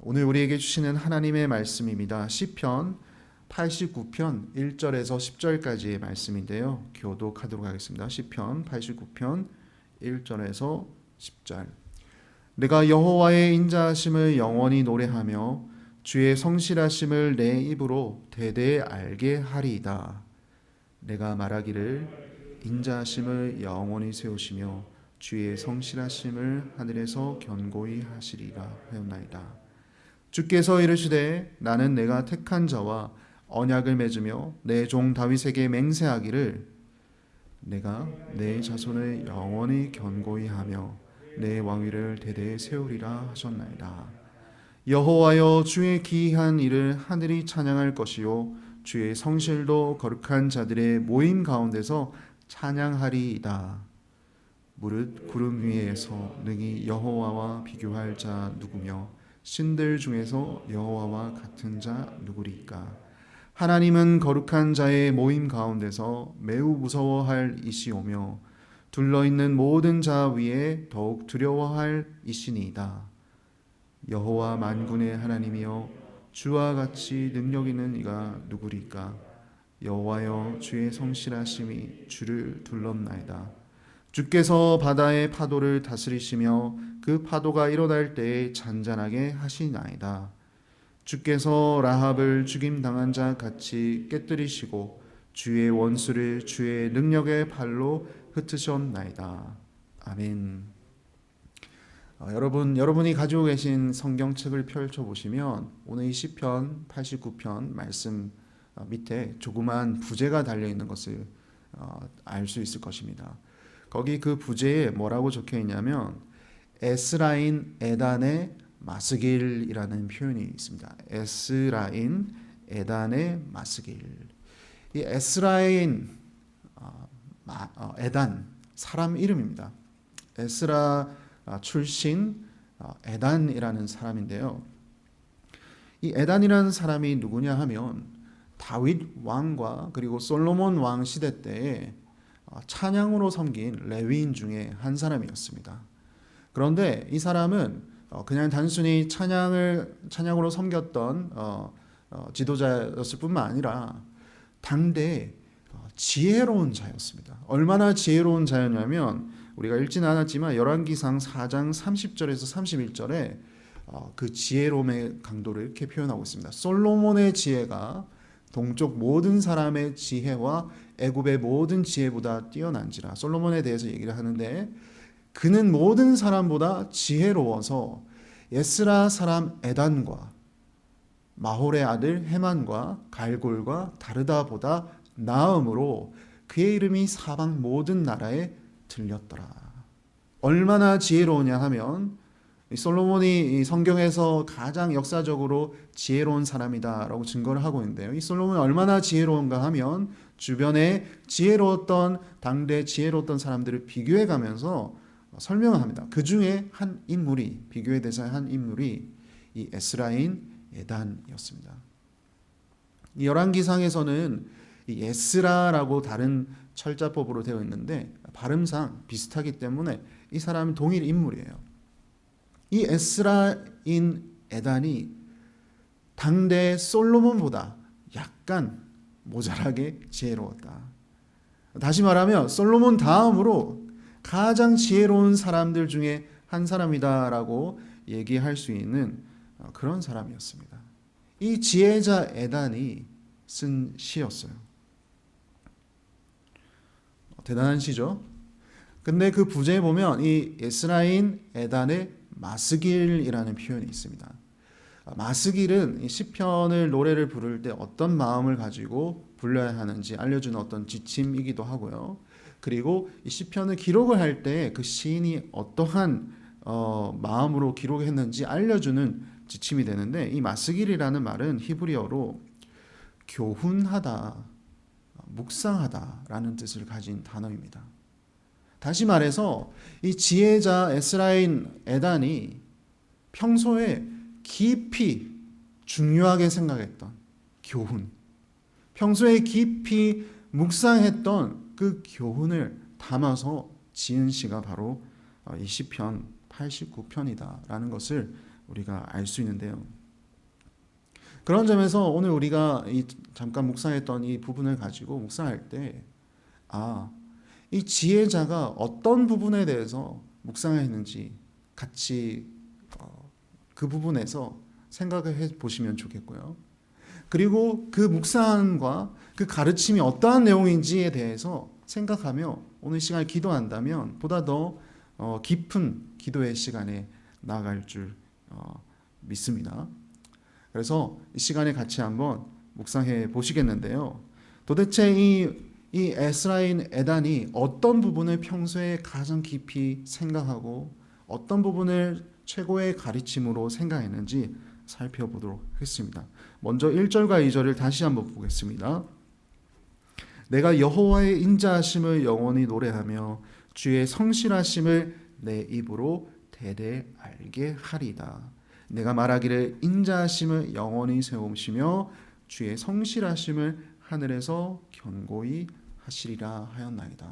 오늘 우리에게 주시는 하나님의 말씀입니다. 시편 89편 1절에서 10절까지의 말씀인데요. 교독하도록 하겠습니다. 시편 89편 1절에서 10절. 내가 여호와의 인자하심을 영원히 노래하며 주의 성실하심을 내 입으로 대대에 알게 하리이다. 내가 말하기를 인자하심을 영원히 세우시며 주의 성실하심을 하늘에서 견고히 하시리라 하였나이다. 주께서 이르시되 나는 내가 택한 자와 언약을 맺으며 내 종 다윗에게 맹세하기를 내가 내 자손을 영원히 견고히 하며 내 왕위를 대대에 세우리라 하셨나이다. 여호와여, 주의 기이한 일을 하늘이 찬양할 것이요 주의 성실도 거룩한 자들의 모임 가운데서 찬양하리이다. 무릇 구름 위에서 능히 여호와와 비교할 자 누구며 신들 중에서 여호와와 같은 자 누구리까? 하나님은 거룩한 자의 모임 가운데서 매우 무서워할 이시오며 둘러있는 모든 자 위에 더욱 두려워할 이시니이다. 여호와 만군의 하나님이여, 주와 같이 능력 있는 이가 누구리까? 여호와여, 주의 성실하심이 주를 둘렀나이다. 주께서 바다의 파도를 다스리시며 그 파도가 일어날 때에 잔잔하게 하시나이다. 주께서 라합을 죽임당한 자 같이 깨뜨리시고 주의 원수를 주의 능력의 발로 흩으셨나이다. 아멘. 여러분이 가지고 계신 성경책을 펼쳐보시면 오늘 이 시편 89편 말씀 밑에 조그만 부제가 달려있는 것을 알 수 있을 것입니다. 거기 그 부제에 뭐라고 적혀 있냐면 에스라인 에단의 마스길이라는 표현이 있습니다. 에스라인 에단의 마스길. 이 에스라인 에단 사람 이름입니다. 에스라 출신 에단이라는 사람인데요. 이 에단이라는 사람이 누구냐 하면 다윗 왕과 그리고 솔로몬 왕 시대 때에 찬양으로 섬긴 레위인 중에 한 사람이었습니다. 그런데 이 사람은 그냥 단순히 찬양으로 섬겼던 지도자였을 뿐만 아니라 당대 지혜로운 자였습니다. 얼마나 지혜로운 자였냐면 우리가 읽지는 않았지만 열왕기상 4장 30절에서 31절에 그 지혜로움의 강도를 이렇게 표현하고 있습니다. 솔로몬의 지혜가 동쪽 모든 사람의 지혜와 애굽의 모든 지혜보다 뛰어난지라. 솔로몬에 대해서 얘기를 하는데 그는 모든 사람보다 지혜로워서 에스라 사람 에단과 마홀의 아들 헤만과 갈골과 다르다보다 나음으로 그의 이름이 사방 모든 나라에 들렸더라. 얼마나 지혜로우냐 하면 솔로몬이 성경에서 가장 역사적으로 지혜로운 사람이다라고 증거를 하고 있는데요. 이 솔로몬이 얼마나 지혜로운가 하면 주변에 지혜로웠던 당대 지혜로웠던 사람들을 비교해 가면서 설명을 합니다. 그 중에 한 인물이 비교의 대상의 한 인물이 이 에스라인 에단이었습니다. 이 열왕기상에서는 이 에스라라고 다른 철자법으로 되어 있는데 발음상 비슷하기 때문에 이 사람은 동일 인물이에요. 이 에스라인 에단이 당대 솔로몬보다 약간 모자라게 지혜로웠다. 다시 말하면 솔로몬 다음으로 가장 지혜로운 사람들 중에 한 사람이다라고 얘기할 수 있는 그런 사람이었습니다. 이 지혜자 에단이 쓴 시였어요. 대단한 시죠. 근데 그 부제에 보면 이 에스라인 에단의 마스길이라는 표현이 있습니다. 마스길은 이 시편을 노래를 부를 때 어떤 마음을 가지고 불러야 하는지 알려주는 어떤 지침이기도 하고요. 그리고 이 시편을 기록을 할 때 그 시인이 어떠한 마음으로 기록했는지 알려주는 지침이 되는데 이 마스길이라는 말은 히브리어로 교훈하다, 묵상하다라는 뜻을 가진 단어입니다. 다시 말해서 이 지혜자 에스라인 에단이 평소에 깊이 중요하게 생각했던 교훈, 평소에 깊이 묵상했던 그 교훈을 담아서 지은 시가 바로 이 시편 89편이다라는 것을 우리가 알 수 있는데요. 그런 점에서 오늘 우리가 잠깐 묵상했던 이 부분을 가지고 묵상할 때, 이 지혜자가 어떤 부분에 대해서 묵상했는지 같이 그 부분에서 생각을 해 보시면 좋겠고요. 그리고 그 묵상과 그 가르침이 어떠한 내용인지에 대해서 생각하며 오늘 시간에 기도한다면 보다 더 깊은 기도의 시간에 나아갈 줄 믿습니다. 그래서 이 시간에 같이 한번 묵상해 보시겠는데요. 도대체 이 에스라인 에단이 어떤 부분을 평소에 가장 깊이 생각하고 어떤 부분을 최고의 가르침으로 생각했는지 살펴보도록 하겠습니다. 먼저 1절과 2절을 다시 한번 보겠습니다. 내가 여호와의 인자하심을 영원히 노래하며 주의 성실하심을 내 입으로 대대 알게 하리다. 내가 말하기를 인자하심을 영원히 세우시며 주의 성실하심을 하늘에서 견고히 하시리라 하였나이다.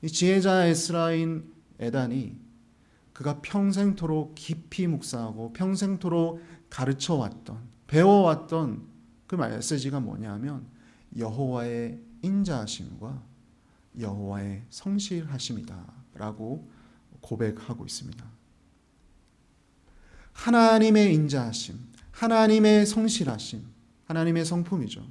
이 지혜자 에스라인 에단이 그가 평생토록 깊이 묵상하고 평생토록 가르쳐왔던 배워왔던 그 메시지가 뭐냐면 여호와의 인자하심과 여호와의 성실하심이다 라고 고백하고 있습니다. 하나님의 인자하심, 하나님의 성실하심, 하나님의 성품이죠.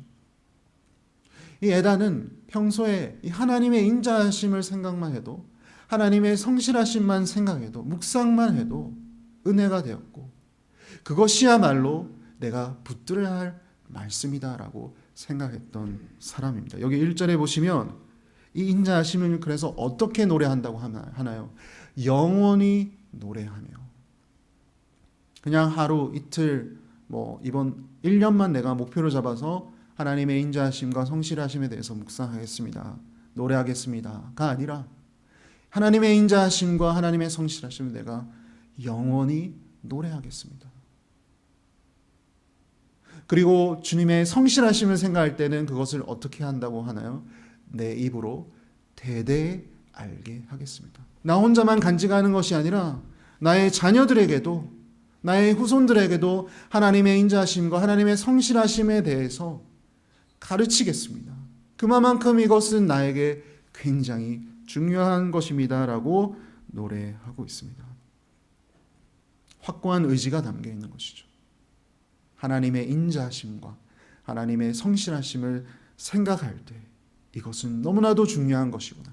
이 에단은 평소에 이 하나님의 인자하심을 생각만 해도 하나님의 성실하심만 생각해도 묵상만 해도 은혜가 되었고 그것이야말로 내가 붙들어야 할 말씀이다라고 생각했던 사람입니다. 여기 1절에 보시면 이 인자하심을 그래서 어떻게 노래한다고 하나요? 영원히 노래하며. 그냥 하루 이틀 이번 1년만 내가 목표로 잡아서 하나님의 인자하심과 성실하심에 대해서 묵상하겠습니다. 노래하겠습니다가 아니라 하나님의 인자하심과 하나님의 성실하심을 내가 영원히 노래하겠습니다. 그리고 주님의 성실하심을 생각할 때는 그것을 어떻게 한다고 하나요? 내 입으로 대대 알게 하겠습니다. 나 혼자만 간직하는 것이 아니라 나의 자녀들에게도 나의 후손들에게도 하나님의 인자하심과 하나님의 성실하심에 대해서 가르치겠습니다. 그만큼 이것은 나에게 굉장히 중요한 것입니다 라고 노래하고 있습니다. 확고한 의지가 담겨 있는 것이죠. 하나님의 인자하심과 하나님의 성실하심을 생각할 때 이것은 너무나도 중요한 것이구나.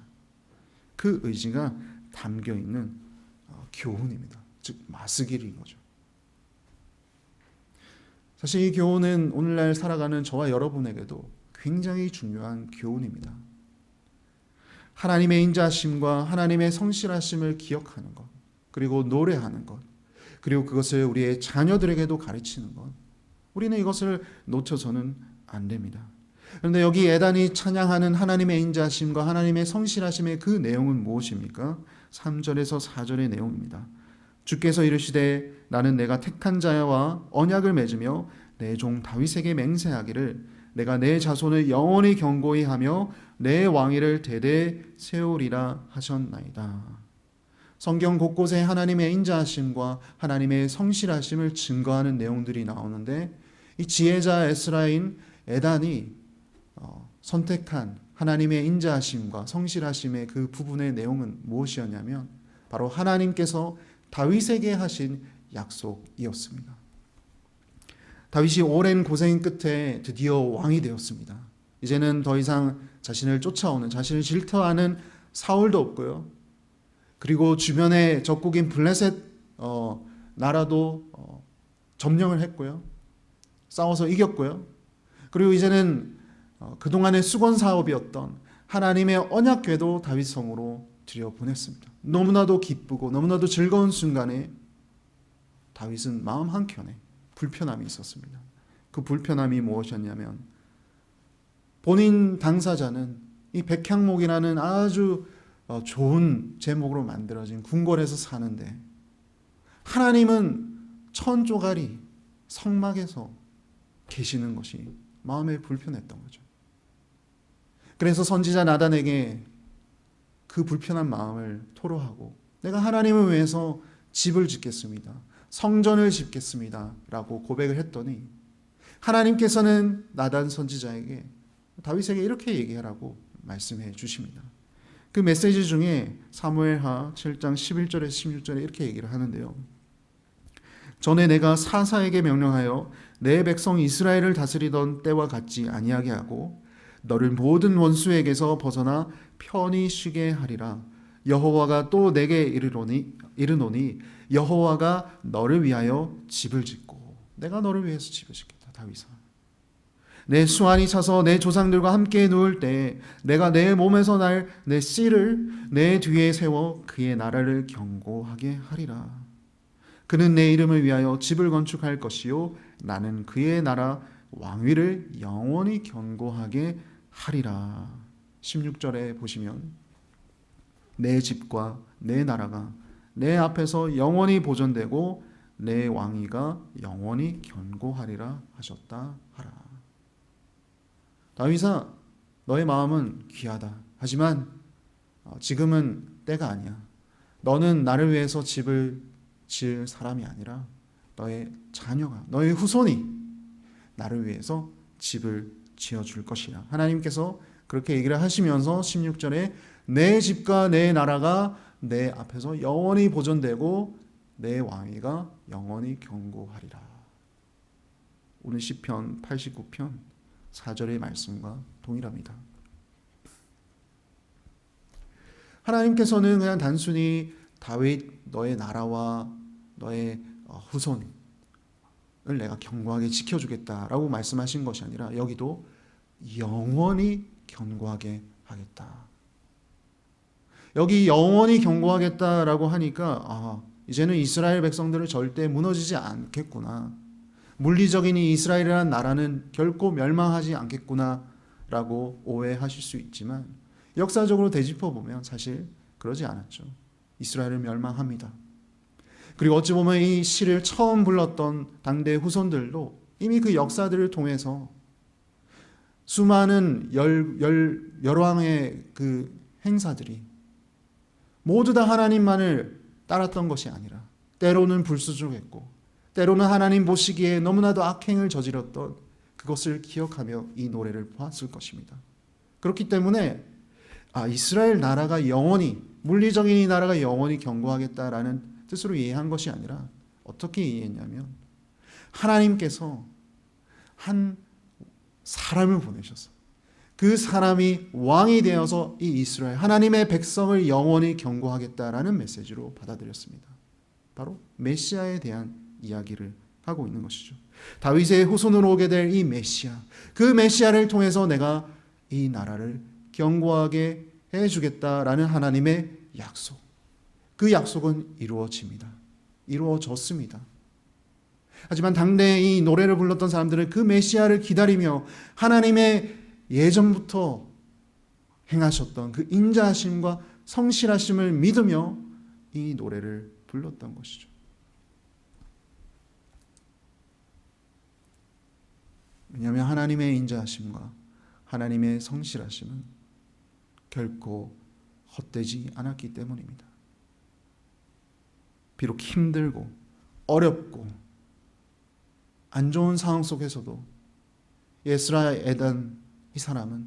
그 의지가 담겨 있는 교훈입니다. 즉 마스길인 거죠. 사실 이 교훈은 오늘날 살아가는 저와 여러분에게도 굉장히 중요한 교훈입니다. 하나님의 인자하심과 하나님의 성실하심을 기억하는 것, 그리고 노래하는 것, 그리고 그것을 우리의 자녀들에게도 가르치는 것, 우리는 이것을 놓쳐서는 안 됩니다. 그런데 여기 에단이 찬양하는 하나님의 인자하심과 하나님의 성실하심의 그 내용은 무엇입니까? 3절에서 4절의 내용입니다. 주께서 이르시되 나는 내가 택한 자와 언약을 맺으며 내 종 다윗에게 맹세하기를 내가 내 자손을 영원히 견고히 하며 내 왕위를 대대 세우리라 하셨나이다. 성경 곳곳에 하나님의 인자하심과 하나님의 성실하심을 증거하는 내용들이 나오는데 이 지혜자 에스라인 에단이 선택한 하나님의 인자하심과 성실하심의 그 부분의 내용은 무엇이었냐면 바로 하나님께서 다윗에게 하신 약속이었습니다. 다윗이 오랜 고생 끝에 드디어 왕이 되었습니다. 이제는 더 이상 자신을 쫓아오는, 자신을 질투하는 사울도 없고요. 그리고 주변의 적국인 블레셋 나라도 점령을 했고요. 싸워서 이겼고요. 그리고 이제는 그동안의 수건 사업이었던 하나님의 언약궤도 다윗 성으로 들여보냈습니다. 너무나도 기쁘고 너무나도 즐거운 순간에 다윗은 마음 한켠에 불편함이 있었습니다. 그 불편함이 무엇이었냐면 본인 당사자는 이 백향목이라는 아주 좋은 제목으로 만들어진 궁궐에서 사는데 하나님은 천조가리 성막에서 계시는 것이 마음에 불편했던 거죠. 그래서 선지자 나단에게 그 불편한 마음을 토로하고 내가 하나님을 위해서 집을 짓겠습니다. 성전을 짓겠습니다 라고 고백을 했더니 하나님께서는 나단 선지자에게 다윗에게 이렇게 얘기하라고 말씀해 주십니다. 그 메시지 중에 사무엘하 7장 11절에서 16절에 이렇게 얘기를 하는데요. 전에 내가 사사에게 명령하여 내 백성 이스라엘을 다스리던 때와 같지 아니하게 하고 너를 모든 원수에게서 벗어나 편히 쉬게 하리라. 여호와가 또 내게 이르노니 여호와가 너를 위하여 집을 짓고 내가 너를 위해서 집을 짓겠다. 다윗아, 내 수완이 차서 내 조상들과 함께 누울 때 내가 내 몸에서 날 내 씨를 내 뒤에 세워 그의 나라를 견고하게 하리라. 그는 내 이름을 위하여 집을 건축할 것이요 나는 그의 나라 왕위를 영원히 견고하게 하리라. 16절에 보시면 내 집과 내 나라가 내 앞에서 영원히 보존되고 내 왕위가 영원히 견고하리라 하셨다 하라. 다윗아, 너의 마음은 귀하다. 하지만 지금은 때가 아니야. 너는 나를 위해서 집을 지을 사람이 아니라 너의 자녀가, 너의 후손이 나를 위해서 집을 지어줄 것이라. 하나님께서 그렇게 얘기를 하시면서 16절에 내 집과 내 나라가 내 앞에서 영원히 보존되고 내 왕위가 영원히 견고하리라. 오늘 시편 89편 4절의 말씀과 동일합니다. 하나님께서는 그냥 단순히 다윗 너의 나라와 너의 후손을 내가 견고하게 지켜주겠다라고 말씀하신 것이 아니라 여기도 영원히 견고하게 하겠다. 여기 영원히 견고하겠다라고 하니까 이제는 이스라엘 백성들은 절대 무너지지 않겠구나. 물리적인 이 이스라엘이라는 나라는 결코 멸망하지 않겠구나라고 오해하실 수 있지만 역사적으로 되짚어 보면 사실 그러지 않았죠. 이스라엘은 멸망합니다. 그리고 어찌 보면 이 시를 처음 불렀던 당대 후손들도 이미 그 역사들을 통해서 수많은 열왕의 그 행사들이 모두 다 하나님만을 따랐던 것이 아니라 때로는 불수종했고 때로는 하나님 보시기에 너무나도 악행을 저질렀던 그것을 기억하며 이 노래를 보았을 것입니다. 그렇기 때문에 이스라엘 나라가 영원히, 물리적인 이 나라가 영원히 견고하겠다라는 뜻으로 이해한 것이 아니라 어떻게 이해했냐면 하나님께서 한 사람을 보내셔서 그 사람이 왕이 되어서 이 이스라엘 하나님의 백성을 영원히 견고하겠다라는 메시지로 받아들였습니다. 바로 메시아에 대한 이야기를 하고 있는 것이죠. 다윗의 후손으로 오게 될 이 메시아, 그 메시아를 통해서 내가 이 나라를 견고하게 해주겠다라는 하나님의 약속, 그 약속은 이루어집니다. 이루어졌습니다. 하지만 당대에 이 노래를 불렀던 사람들은 그 메시아를 기다리며 하나님의 예전부터 행하셨던 그 인자하심과 성실하심을 믿으며 이 노래를 불렀던 것이죠. 왜냐하면 하나님의 인자하심과 하나님의 성실하심은 결코 헛되지 않았기 때문입니다. 비록 힘들고 어렵고 안 좋은 상황 속에서도 에스라 에단 이 사람은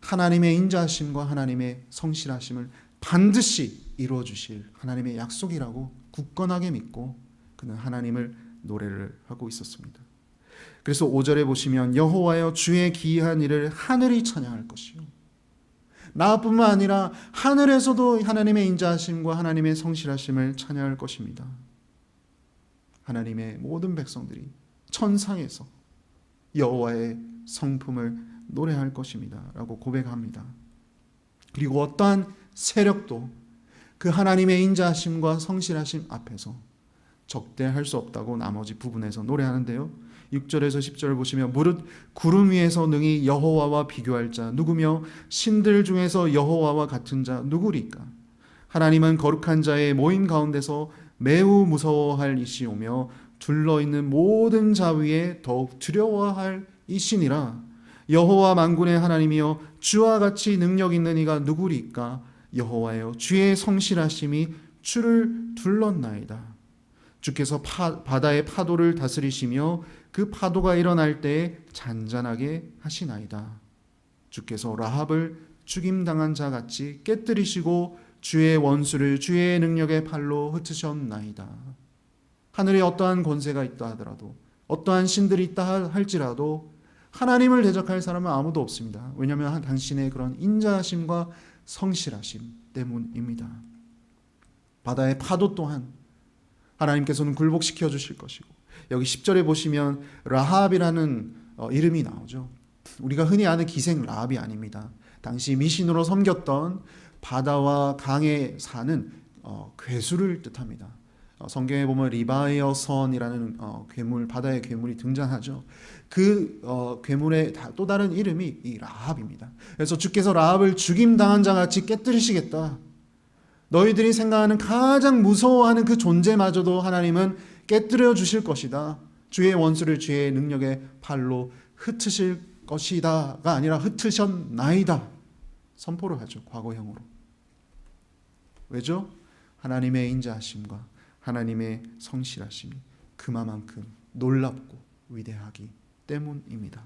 하나님의 인자하심과 하나님의 성실하심을 반드시 이루어 주실 하나님의 약속이라고 굳건하게 믿고 그는 하나님을 노래를 하고 있었습니다. 그래서 5절에 보시면 여호와여 주의 기이한 일을 하늘이 찬양할 것이요 나뿐만 아니라 하늘에서도 하나님의 인자하심과 하나님의 성실하심을 찬양할 것입니다. 하나님의 모든 백성들이 천상에서 여호와의 성품을 노래할 것입니다 라고 고백합니다. 그리고 어떠한 세력도 그 하나님의 인자하심과 성실하심 앞에서 적대할 수 없다고 나머지 부분에서 노래하는데요. 6절에서 10절을 보시면 무릇 구름 위에서 능히 여호와와 비교할 자 누구며 신들 중에서 여호와와 같은 자 누구리까? 하나님은 거룩한 자의 모임 가운데서 매우 무서워할 이시오며 둘러있는 모든 자 위에 더욱 두려워할 이시니라. 여호와 만군의 하나님이여 주와 같이 능력 있는 이가 누구리까? 여호와여 주의 성실하심이 주를 둘렀나이다. 주께서 바다의 파도를 다스리시며 그 파도가 일어날 때에 잔잔하게 하시나이다. 주께서 라합을 죽임당한 자 같이 깨뜨리시고 주의 원수를 주의 능력의 팔로 흩으셨나이다. 하늘에 어떠한 권세가 있다 하더라도, 어떠한 신들이 있다 할지라도 하나님을 대적할 사람은 아무도 없습니다. 왜냐하면 당신의 그런 인자하심과 성실하심 때문입니다. 바다의 파도 또한 하나님께서는 굴복시켜 주실 것이고, 여기 10절에 보시면 라합이라는 이름이 나오죠. 우리가 흔히 아는 기생 라합이 아닙니다. 당시 미신으로 섬겼던 바다와 강에 사는 괴수를 뜻합니다. 성경에 보면 리바이어선이라는 괴물, 바다의 괴물이 등장하죠. 그 괴물의 또 다른 이름이 이 라합입니다. 그래서 주께서 라합을 죽임당한 자 같이 깨뜨리시겠다. 너희들이 생각하는 가장 무서워하는 그 존재마저도 하나님은 깨뜨려 주실 것이다. 주의 원수를 주의 능력의 팔로 흩으실 것이다가 아니라 흩으셨나이다. 선포를 하죠. 과거형으로. 왜죠? 하나님의 인자하심과 하나님의 성실하심이 그만큼 놀랍고 위대하기 때문입니다.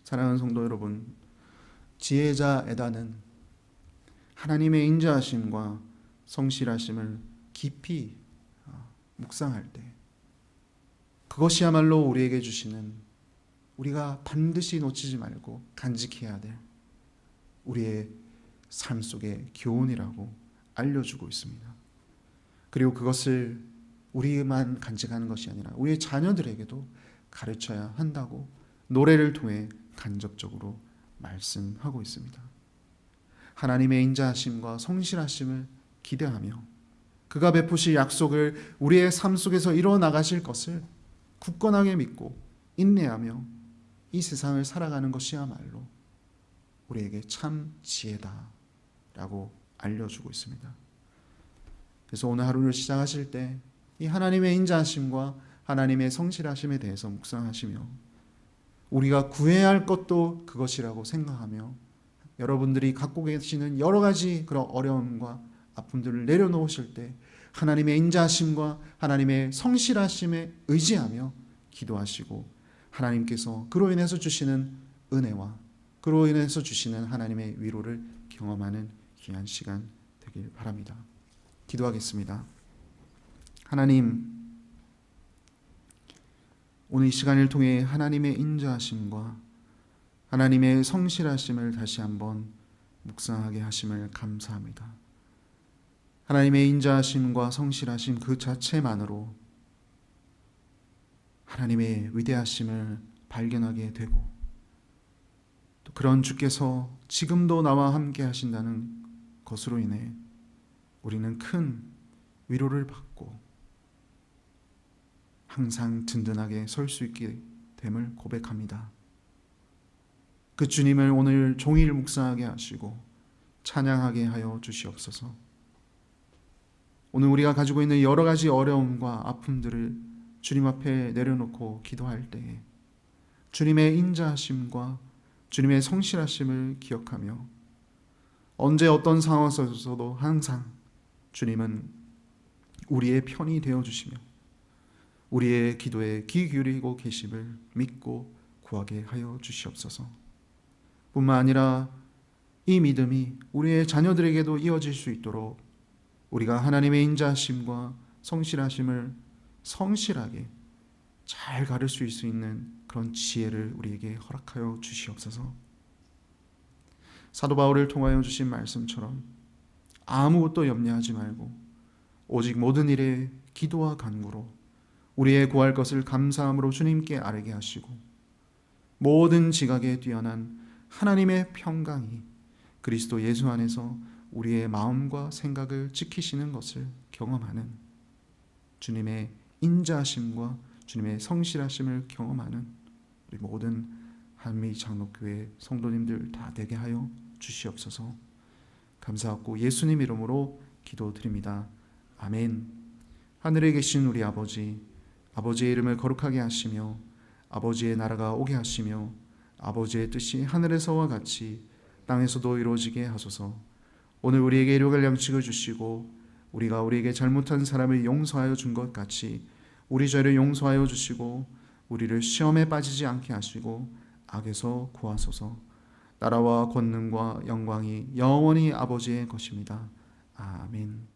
사랑하는 성도 여러분, 지혜자 에다는 하나님의 인자하심과 성실하심을 깊이 묵상할 때 그것이야말로 우리에게 주시는, 우리가 반드시 놓치지 말고 간직해야 될 우리의 삶 속의 교훈이라고 알려주고 있습니다. 그리고 그것을 우리만 간직하는 것이 아니라 우리의 자녀들에게도 가르쳐야 한다고 노래를 통해 간접적으로 말씀하고 있습니다. 하나님의 인자하심과 성실하심을 기대하며 그가 베푸실 약속을 우리의 삶 속에서 이루어 나가실 것을 굳건하게 믿고 인내하며 이 세상을 살아가는 것이야말로 우리에게 참 지혜다라고 알려주고 있습니다. 그래서 오늘 하루를 시작하실 때 이 하나님의 인자하심과 하나님의 성실하심에 대해서 묵상하시며 우리가 구해야 할 것도 그것이라고 생각하며 여러분들이 갖고 계시는 여러 가지 그런 어려움과 아픔들을 내려놓으실 때 하나님의 인자하심과 하나님의 성실하심에 의지하며 기도하시고 하나님께서 그로 인해서 주시는 은혜와 그로 인해서 주시는 하나님의 위로를 경험하는 귀한 시간 되길 바랍니다. 기도하겠습니다. 하나님, 오늘 이 시간을 통해 하나님의 인자하심과 하나님의 성실하심을 다시 한번 묵상하게 하심을 감사합니다. 하나님의 인자하심과 성실하심 그 자체만으로 하나님의 위대하심을 발견하게 되고 또 그런 주께서 지금도 나와 함께 하신다는 것으로 인해 우리는 큰 위로를 받고 항상 든든하게 설 수 있게 됨을 고백합니다. 그 주님을 오늘 종일 묵상하게 하시고 찬양하게 하여 주시옵소서. 오늘 우리가 가지고 있는 여러 가지 어려움과 아픔들을 주님 앞에 내려놓고 기도할 때에 주님의 인자하심과 주님의 성실하심을 기억하며 언제 어떤 상황 속에서도 항상 주님은 우리의 편이 되어주시며 우리의 기도에 귀 기울이고 계심을 믿고 구하게 하여 주시옵소서. 뿐만 아니라 이 믿음이 우리의 자녀들에게도 이어질 수 있도록 우리가 하나님의 인자하심과 성실하심을 성실하게 잘 가를 수 있는 그런 지혜를 우리에게 허락하여 주시옵소서. 사도 바울을 통하여 주신 말씀처럼 아무것도 염려하지 말고 오직 모든 일에 기도와 간구로 우리의 구할 것을 감사함으로 주님께 아뢰게 하시고 모든 지각에 뛰어난 하나님의 평강이 그리스도 예수 안에서 우리의 마음과 생각을 지키시는 것을 경험하는 주님의 인자하심과 주님의 성실하심을 경험하는 우리 모든 한미 장로교회 성도님들 다 되게 하여 주시옵소서. 감사하고 예수님 이름으로 기도드립니다. 아멘. 하늘에 계신 우리 아버지, 아버지의 이름을 거룩하게 하시며 아버지의 나라가 오게 하시며 아버지의 뜻이 하늘에서와 같이 땅에서도 이루어지게 하소서. 오늘 우리에게 일용할 양식을 주시고 우리가 우리에게 잘못한 사람을 용서하여 준 것 같이 우리 죄를 용서하여 주시고 우리를 시험에 빠지지 않게 하시고 악에서 구하소서. 나라와 권능과 영광이 영원히 아버지의 것입니다. 아멘.